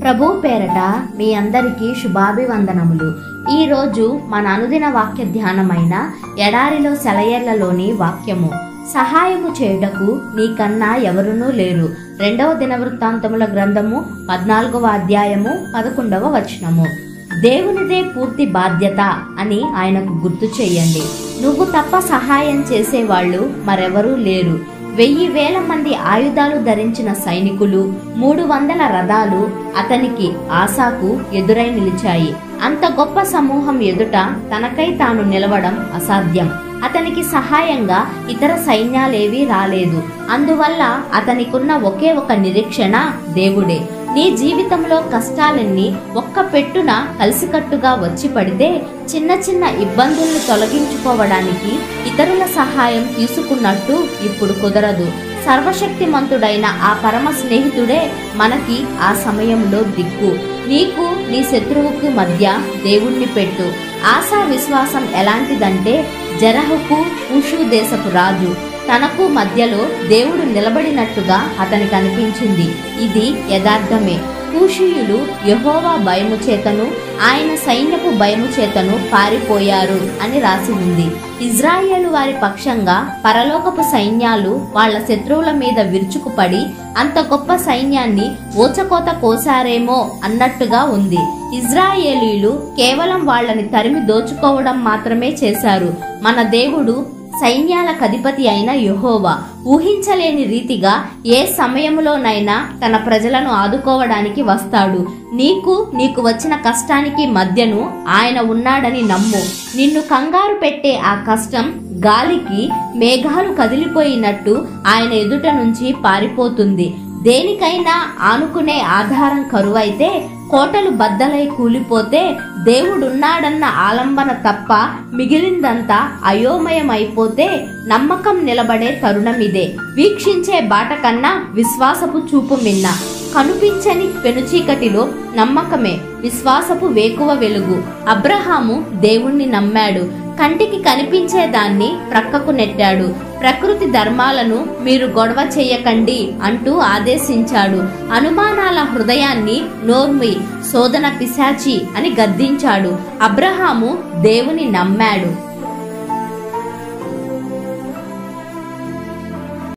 ప్రభు పేరట మీ అందరికీ శుభాభివందనములు. ఈరోజు మన అనుదిన వాక్య ధ్యానమైన ఎడారిలో సెలయేర్లలోని వాక్యము. సహాయము చేయుటకు నీకన్నా ఎవరునూ లేరు. 2వ దినవృత్తాంతముల గ్రంథము 14వ అధ్యాయము 11వ వచనము. దేవునిదే పూర్తి బాధ్యత అని ఆయనకు గుర్తు చేయండి. నువ్వు తప్ప సహాయం చేసేవాళ్ళు మరెవరూ లేరు. 1000 మంది ఆయుధాలు ధరించిన సైనికులు, 300 రథాలు అతనికి ఆసాకు ఎదురై నిలిచాయి. అంత గొప్ప సమూహం ఎదుట తనకై తాను నిలవడం అసాధ్యం. అతనికి సహాయంగా ఇతర సైన్యాలేవీ రాలేదు. అందువల్ల అతనికున్న ఒకే ఒక నిరీక్షణ దేవుడే. నీ జీవితంలో కష్టాలన్నీ ఒక్క పెట్టున కలిసికట్టుగా వచ్చి పడితే చిన్న చిన్న ఇబ్బందుల్ని తొలగించుకోవడానికి ఇతరుల సహాయం తీసుకున్నట్టు ఇప్పుడు కుదరదు. సర్వశక్తిమంతుడైన ఆ పరమ స్నేహితుడే మనకి ఆ సమయంలో దిక్కు. నీకు నీ శత్రువుకు మధ్య దేవుణ్ణి పెట్టు. ఆశా విశ్వాసం ఎలాంటిదంటే జెరహుకు కూషు దేశపు రాజు తనకు మధ్యలో దేవుడు నిలబడినట్టుగా అతనికి అనిపించింది. ఇది యథార్థమే. కూషీయులు యెహోవా భయము చేతను ఆయన సైన్యపు భయము చేతను పారిపోయారు అని రాసి ఉంది. ఇజ్రాయేలు వారి పక్షంగా పరలోకపు సైన్యాలు వాళ్ల శత్రువుల మీద విరుచుకుపడి అంత గొప్ప సైన్యాన్ని ఊచకోత కోసారేమో అన్నట్టుగా ఉంది. ఇజ్రాయేలీలు కేవలం వాళ్ళని తరిమి దోచుకోవడం మాత్రమే చేశారు. మన దేవుడు సైన్యాలకు అధిపతి అయిన యెహోవా ఊహించలేని రీతిగా ఏ సమయంలోనైనా తన ప్రజలను ఆదుకోవడానికి వస్తాడు. నీకు వచ్చిన కష్టానికి మధ్యను ఆయన ఉన్నాడని నమ్ము. నిన్ను కంగారు పెట్టే ఆ కష్టం గాలికి మేఘాలు కదిలిపోయినట్టు ఆయన ఎదుట నుంచి పారిపోతుంది. దేనికైనా ఆనుకునే ఆధారం కరువైతే, కోటలు బద్దలై కూలిపోతే దేవుడున్నాడన్న ఆలంబన తప్ప మిగిలిందంతా అయోమయమైపోతే నమ్మకం నిలబడే తరుణమిదే. వీక్షించే బాట కన్నా విశ్వాసపు చూపు మిన్న. కనిపించని పెనుచీకటిలో నమ్మకమే విశ్వాసపు వేకువ వెలుగు. అబ్రహాము దేవుణ్ణి నమ్మాడు. కంటికి కనిపించేదాన్ని ప్రక్కకు నెట్టాడు. ప్రకృతి ధర్మాలను మీరు గొడవ చేయకండి అంటూ ఆదేశించాడు. అనుమానాల హృదయాన్ని నోర్మి, శోధన పిశాచి అని గద్దించాడు. అబ్రహాము దేవుని నమ్మాడు.